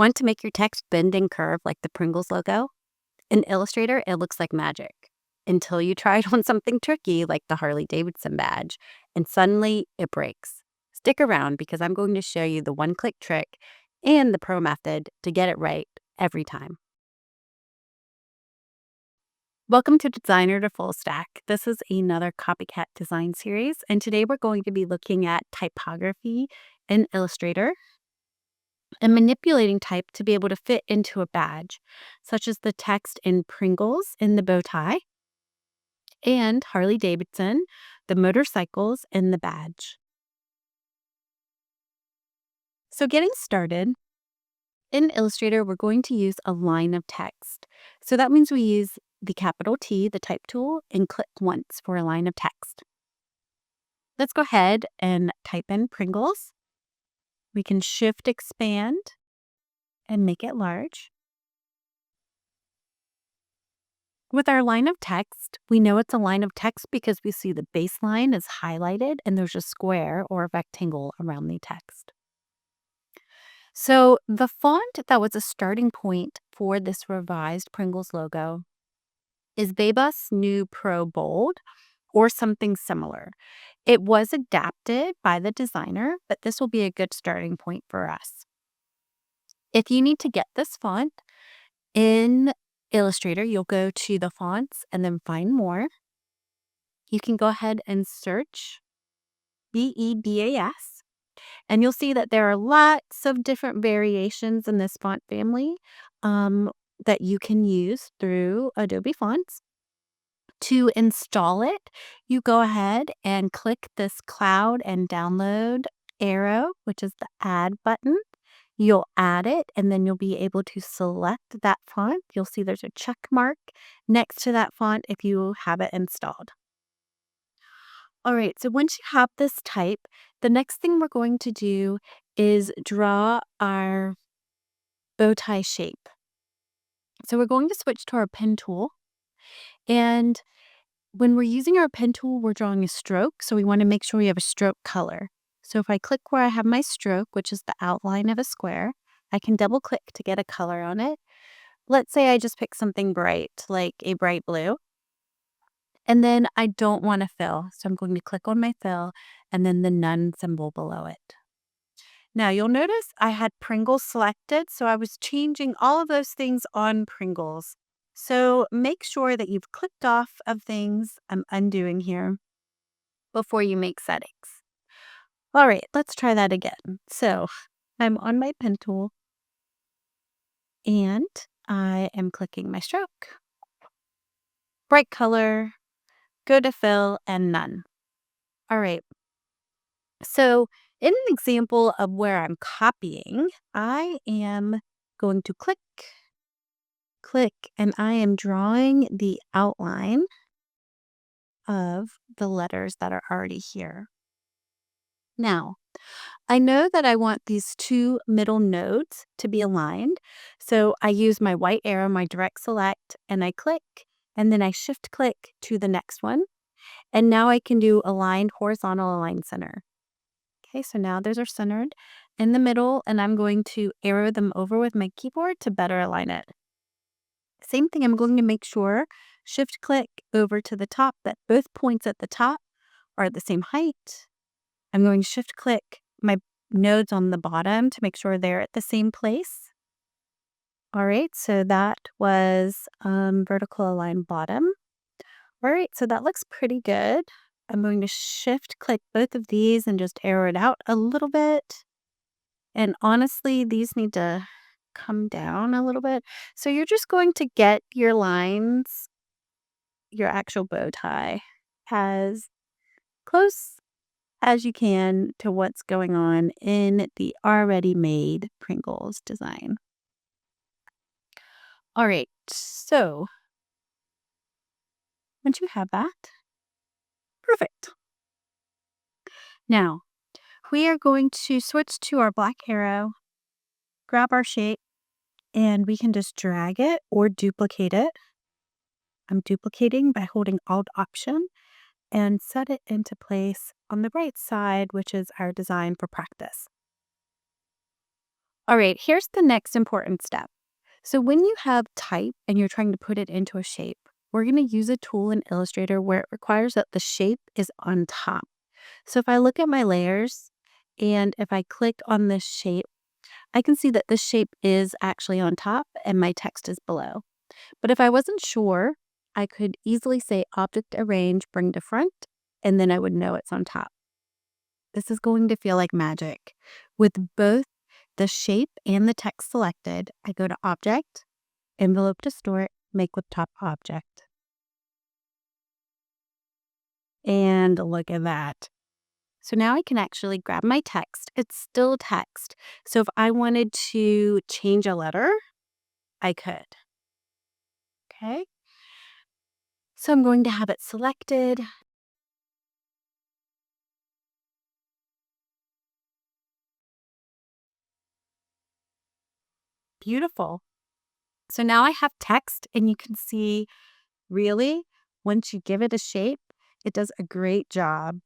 Want to make your text bend and curve like the Pringles logo? In Illustrator, it looks like magic until you try it on something tricky like the Harley-Davidson badge, and suddenly it breaks. Stick around because I'm going to show you the one-click trick and the pro method to get it right every time. Welcome to Designer to Full Stack. This is another CopyCat Design Series, and today we're going to be looking at typography in Illustrator and manipulating type to be able to fit into a badge, such as the text in Pringles in the bow tie and Harley-Davidson, the motorcycles in the badge. So getting started, in Illustrator, we're going to use a line of text. So that means we use the capital T, the type tool, and click once for a line of text. Let's go ahead and type in Pringles. We can shift expand and make it large. With our line of text, we know it's a line of text because we see the baseline is highlighted and there's a square or a rectangle around the text. So the font that was a starting point for this revised Pringles logo is Bebas New Pro Bold or something similar. It was adapted by the designer, but this will be a good starting point for us. If you need to get this font in Illustrator, you'll go to the fonts and then find more. You can go ahead and search BEBAS, and you'll see that there are lots of different variations in this font family that you can use through Adobe Fonts. To install it, you go ahead and click this cloud and download arrow, which is the add button. You'll add it, and then you'll be able to select that font. You'll see there's a check mark next to that font if you have it installed. All right, so once you have this type, the next thing we're going to do is draw our bow tie shape. So we're going to switch to our pen tool, and when we're using our pen tool, we're drawing a stroke, so we want to make sure we have a stroke color. So if I click where I have my stroke, which is the outline of a square, I can double click to get a color on it. Let's say I just pick something bright, like a bright blue. And then I don't want to fill, so I'm going to click on my fill and then the none symbol below it. Now you'll notice I had Pringles selected, so I was changing all of those things on Pringles. So make sure that you've clicked off of things I'm undoing here before you make settings. All right, let's try that again. So I'm on my pen tool and I am clicking my stroke. Bright color, go to fill, and none. All right. So in an example of where I'm copying, I am going to click, and I am drawing the outline of the letters that are already here. Now, I know that I want these two middle nodes to be aligned, so I use my white arrow, my direct select, and I click, and then I shift click to the next one, and now I can do aligned horizontal, align center. Okay, so now those are centered in the middle, and I'm going to arrow them over with my keyboard to better align it. Same thing, I'm going to make sure, shift click over to the top, that both points at the top are at the same height. I'm going to shift click my nodes on the bottom to make sure they're at the same place. All right, so that was vertical align bottom. All right, so that looks pretty good. I'm going to shift click both of these and just arrow it out a little bit. And honestly, these need to come down a little bit. So you're just going to get your lines, your actual bow tie, as close as you can to what's going on in the already made Pringles design. All right, so once you have that, perfect. Now, we are going to switch to our black arrow, grab our shape, and we can just drag it or duplicate it. I'm duplicating by holding Alt Option and set it into place on the right side, which is our design for practice. All right, here's the next important step. So when you have type and you're trying to put it into a shape, we're going to use a tool in Illustrator where it requires that the shape is on top. So if I look at my layers and if I click on this shape, I can see that this shape is actually on top and my text is below. But if I wasn't sure, I could easily say Object Arrange, Bring to Front, and then I would know it's on top. This is going to feel like magic. With both the shape and the text selected, I go to Object, Envelope Distort, Make with Top Object. And look at that. So now I can actually grab my text. It's still text. So if I wanted to change a letter, I could. Okay. So I'm going to have it selected. Beautiful. So now I have text and you can see really, once you give it a shape, it does a great job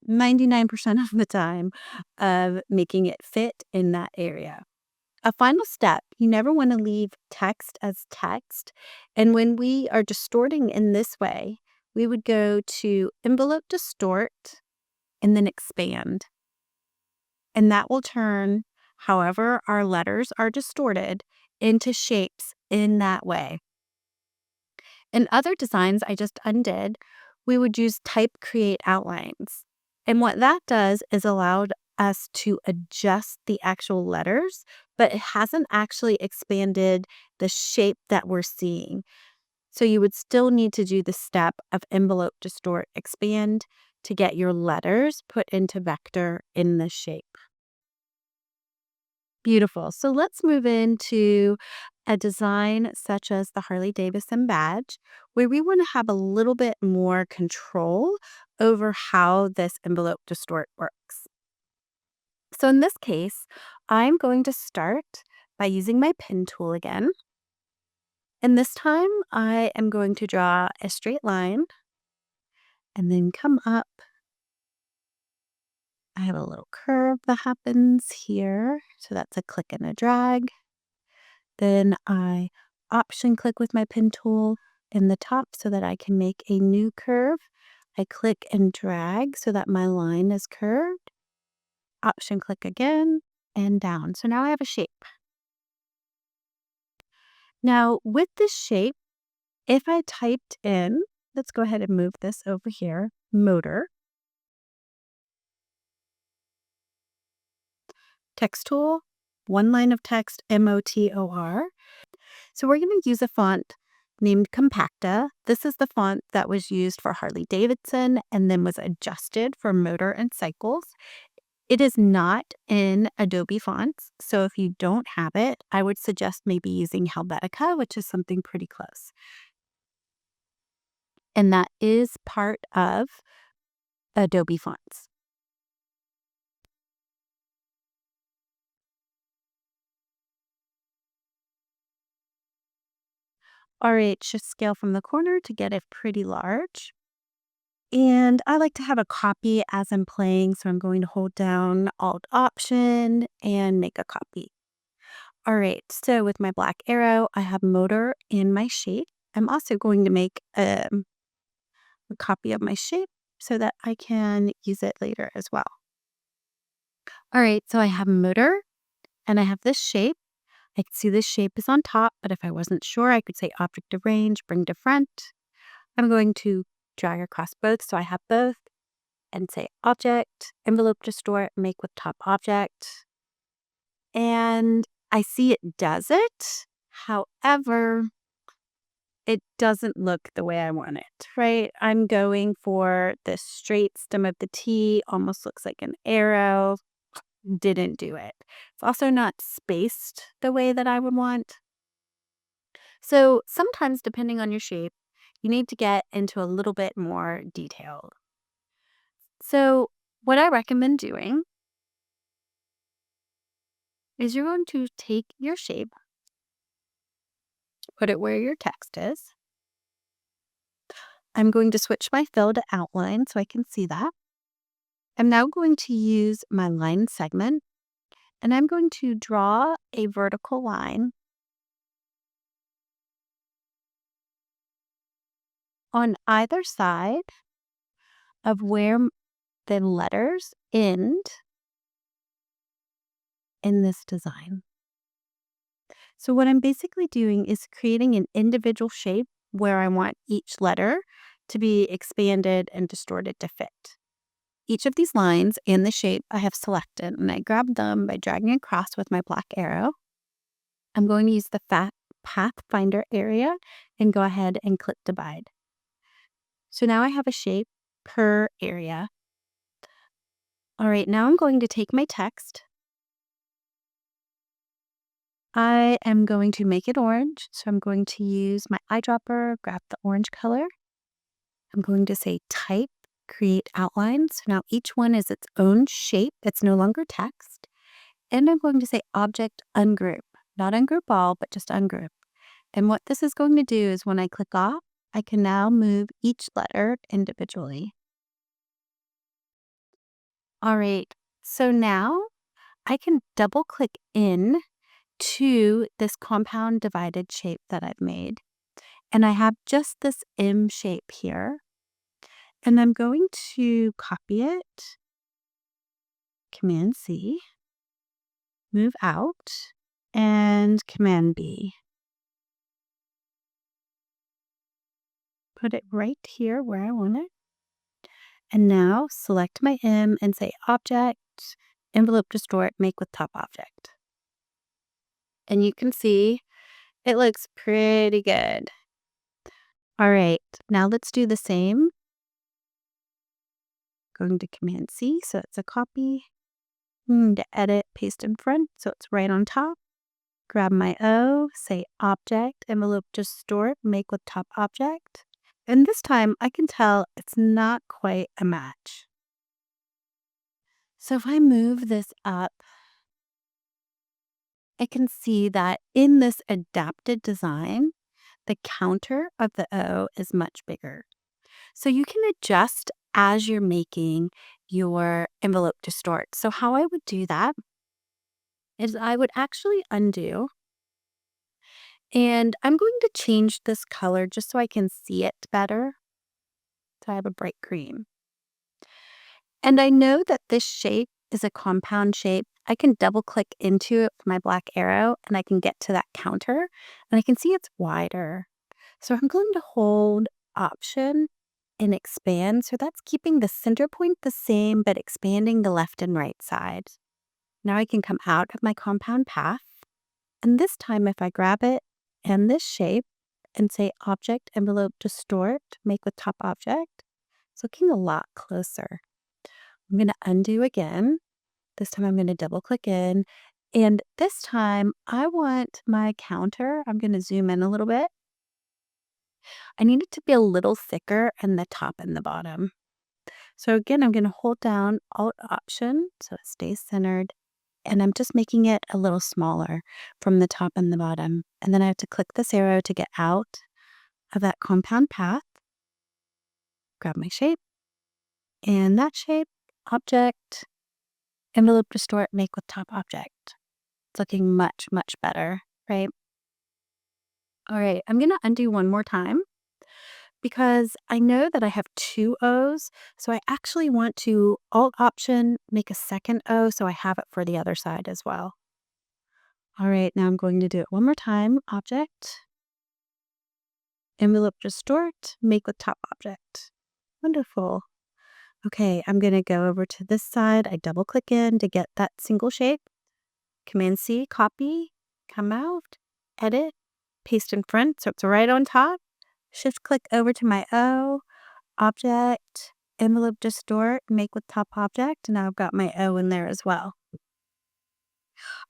99% of the time of making it fit in that area. A final step, you never want to leave text as text. And when we are distorting in this way, we would go to Envelope Distort and then Expand. And that will turn however our letters are distorted into shapes in that way. In other designs I just undid, we would use Type Create Outlines. And what that does is allowed us to adjust the actual letters, but it hasn't actually expanded the shape that we're seeing. So you would still need to do the step of Envelope Distort Expand to get your letters put into vector in the shape. Beautiful. So let's move into a design such as the Harley-Davidson badge, where we want to have a little bit more control over how this envelope distort works. So in this case, I'm going to start by using my pen tool again. And this time I am going to draw a straight line and then come up. I have a little curve that happens here. So that's a click and a drag. Then I option click with my pen tool in the top so that I can make a new curve. I click and drag so that my line is curved. Option click again and down. So now I have a shape. Now with this shape, if I typed in, let's go ahead and move this over here, motor, text tool, one line of text, MOTOR. So we're going to use a font named Compacta. This is the font that was used for Harley-Davidson and then was adjusted for motor and cycles. It is not in Adobe fonts, so if you don't have it, I would suggest maybe using Helvetica, which is something pretty close. And that is part of Adobe fonts. All right, just scale from the corner to get it pretty large. And I like to have a copy as I'm playing, so I'm going to hold down Alt Option and make a copy. All right, so with my black arrow, I have motor in my shape. I'm also going to make a copy of my shape so that I can use it later as well. All right, so I have motor and I have this shape. I can see this shape is on top, but if I wasn't sure, I could say Object Arrange, Bring to Front. I'm going to drag across both, so I have both, and say Object, Envelope Distort, Make with Top Object. And I see it does it. However, it doesn't look the way I want it, right? I'm going for the straight stem of the T, almost looks like an arrow. Didn't do it. It's also not spaced the way that I would want. So sometimes, depending on your shape, you need to get into a little bit more detail. So what I recommend doing is you're going to take your shape, put it where your text is. I'm going to switch my fill to outline so I can see that. I'm now going to use my line segment, And I'm going to draw a vertical line on either side of where the letters end in this design. So what I'm basically doing is creating an individual shape where I want each letter to be expanded and distorted to fit. Each of these lines and the shape I have selected, and I grab them by dragging across with my black arrow. I'm going to use the Pathfinder area and go ahead and click divide. So now I have a shape per area. All right, now I'm going to take my text. I am going to make it orange, so I'm going to use my eyedropper, grab the orange color. I'm going to say type, create outline. So now each one is its own shape. It's no longer text. And I'm going to say object ungroup, not ungroup all, but just ungroup. And what this is going to do is when I click off, I can now move each letter individually. All right, so now I can double click in to this compound divided shape that I've made. And I have just this M shape here. And I'm going to copy it, Command C, move out, and Command B. Put it right here where I want it. And now select my M and say Object, Envelope Distort, Make with Top Object. And you can see it looks pretty good. All right, now let's do the same. Going to Command C, so it's a copy. To edit, paste in front, so it's right on top. Grab my O, say Object, Envelope Distort, Make with Top Object. And this time I can tell it's not quite a match. So if I move this up, I can see that in this adapted design, the counter of the O is much bigger. So you can adjust as you're making your envelope distort. So how I would do that is I would actually undo, and I'm going to change this color just so I can see it better. So I have a bright green. And I know that this shape is a compound shape. I can double click into it with my black arrow and I can get to that counter and I can see it's wider. So I'm going to hold Option and expand. So that's keeping the center point the same, but expanding the left and right sides. Now I can come out of my compound path. And this time, if I grab it and this shape and say Object, Envelope, Distort, Make with Top Object, it's looking a lot closer. I'm going to undo again. This time I'm going to double click in. And this time I want my counter. I'm going to zoom in a little bit. I need it to be a little thicker in the top and the bottom. So again, I'm going to hold down Alt Option so it stays centered. And I'm just making it a little smaller from the top and the bottom. And then I have to click this arrow to get out of that compound path. Grab my shape. And that shape, Object, Envelope Distort, Make with Top Object. It's looking much, much better, right? All right, I'm going to undo one more time because I know that I have two O's. So I actually want to Alt Option, make a second O so I have it for the other side as well. All right, now I'm going to do it one more time. Object, Envelope Distort, Make with Top Object. Wonderful. Okay, I'm going to go over to this side. I double click in to get that single shape. Command C, copy, come out, edit, paste in front so it's right on top. Shift click over to my O, Object, Envelope Distort, Make with Top Object. And now I've got my O in there as well.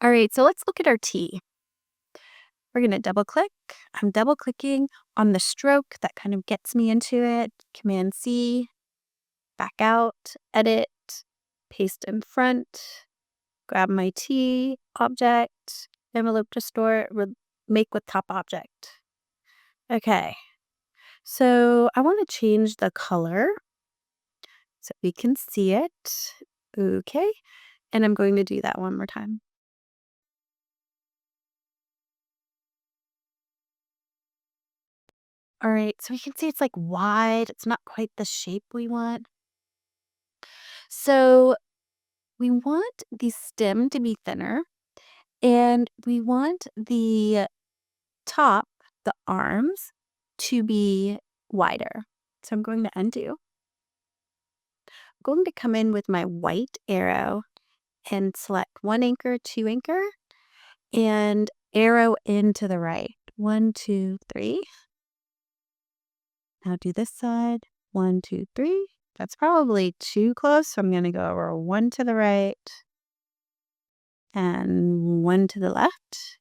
All right, so let's look at our T. We're going to double click. I'm double clicking on the stroke that kind of gets me into it. Command C, back out, edit, paste in front, grab my T, Object, Envelope Distort, Make with Top Object. Okay, so I want to change the color so we can see it. Okay, and I'm going to do that one more time. All right, so you can see it's like wide. It's not quite the shape we want. So we want the stem to be thinner and we want the top, the arms, to be wider. So I'm going to undo. I'm going to come in with my white arrow and select one anchor, two anchor, and arrow into the right. 1, 2, 3. Now do this side. 1, 2, 3. That's probably too close, so I'm going to go over one to the right and one to the left.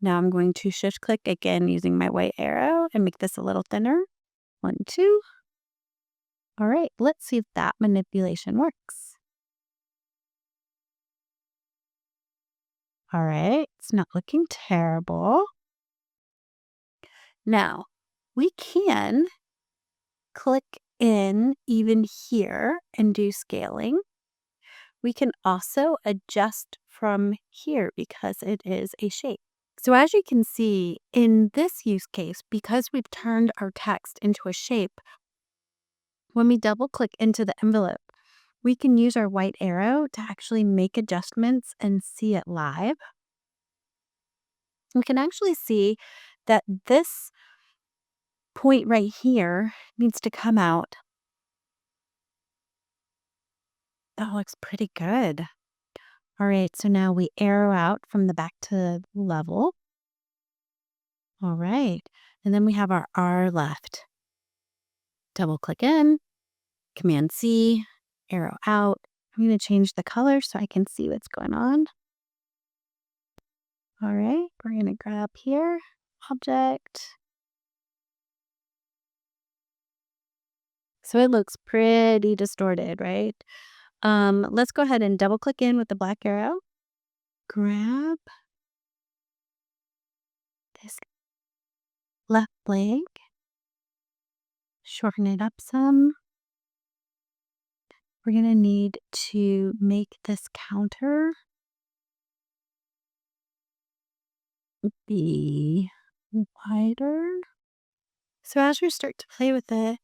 Now I'm going to shift click again using my white arrow and make this a little thinner. 1, 2. All right, let's see if that manipulation works. All right, it's not looking terrible. Now, we can click in even here and do scaling. We can also adjust from here because it is a shape. So as you can see in this use case, because we've turned our text into a shape, when we double click into the envelope, we can use our white arrow to actually make adjustments and see it live. We can actually see that this point right here needs to come out. That looks pretty good. All right, so now we arrow out from the back to level. All right, and then we have our R left. Double click in, Command C, arrow out. I'm going to change the color so I can see what's going on. All right, we're going to grab here, object. So it looks pretty distorted, right? Let's go ahead and double click in with the black arrow. Grab this left leg, shorten it up some. We're going to need to make this counter be wider. So as you start to play with it,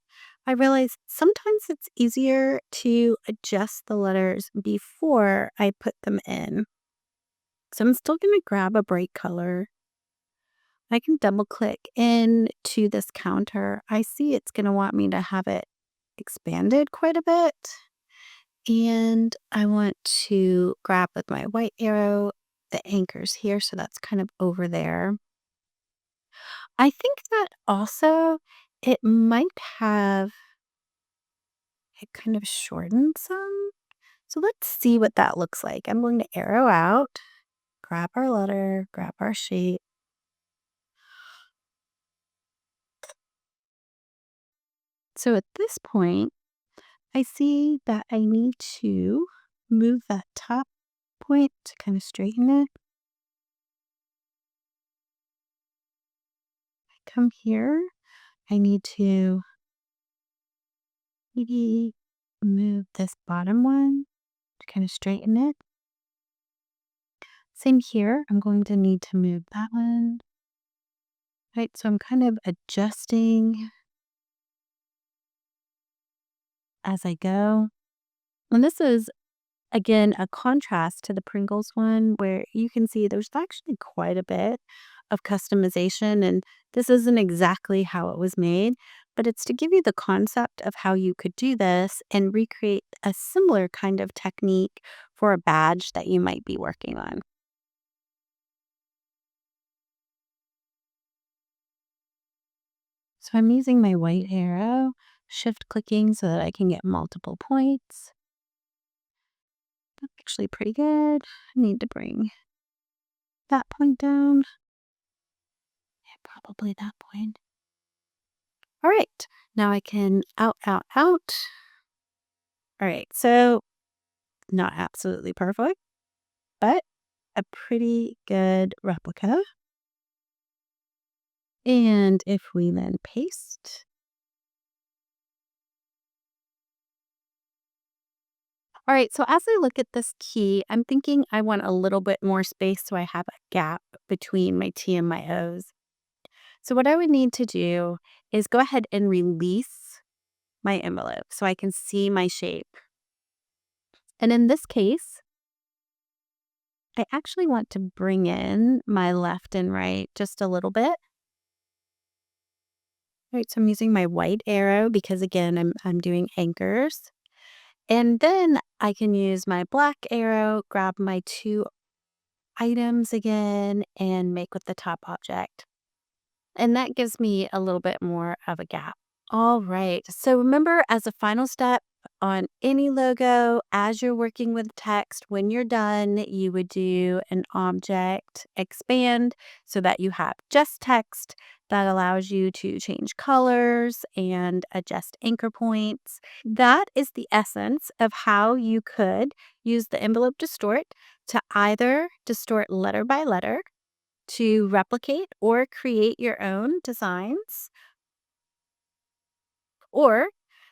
I realize sometimes it's easier to adjust the letters before I put them in. So I'm still going to grab a bright color. I can double click into this counter. I see it's going to want me to have it expanded quite a bit. And I want to grab with my white arrow the anchors here. So that's kind of over there. I think that also it might have it kind of shortened some. So let's see what that looks like. I'm going to arrow out, grab our letter, grab our shape. So at this point, I see that I need to move that top point to kind of straighten it. I come here. I need to maybe move this bottom one to kind of straighten it. Same here. I'm going to need to move that one. Right, so I'm kind of adjusting as I go. And this is, again, a contrast to the Pringles one where you can see there's actually quite a bit of customization. And this isn't exactly how it was made, but it's to give you the concept of how you could do this and recreate a similar kind of technique for a badge that you might be working on. So I'm using my white arrow, shift clicking so that I can get multiple points. That's actually pretty good. I need to bring that point down. Yeah, probably that point. All right, now I can out, out, out. All right, so not absolutely perfect, but a pretty good replica. And if we then paste, all right, so as I look at this key, I'm thinking I want a little bit more space so I have a gap between my T and my O's. So what I would need to do is go ahead and release my envelope so I can see my shape. And in this case, I actually want to bring in my left and right just a little bit. All right, so I'm using my white arrow because again, I'm doing anchors. And then I can use my black arrow, grab my two items again, and make with the top object. And that gives me a little bit more of a gap. All right. So remember, as a final step on any logo, as you're working with text, when you're done, you would do an object expand so that you have just text that allows you to change colors and adjust anchor points. That is the essence of how you could use the envelope distort to either distort letter by letter to replicate or create your own designs, or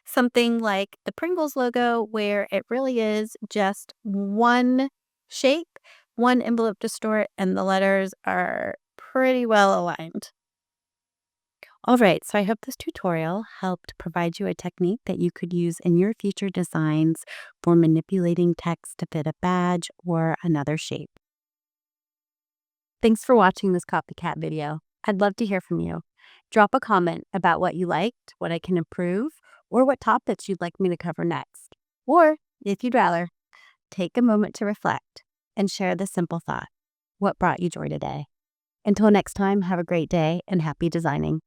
something like the Pringles logo, where it really is just one shape, one envelope distort, and the letters are pretty well aligned. All right, so I hope this tutorial helped provide you a technique that you could use in your future designs for manipulating text to fit a badge or another shape. Thanks for watching this CopyCat video. I'd love to hear from you. Drop a comment about what you liked, what I can improve, or what topics you'd like me to cover next. Or, if you'd rather, take a moment to reflect and share this simple thought. What brought you joy today? Until next time, have a great day and happy designing.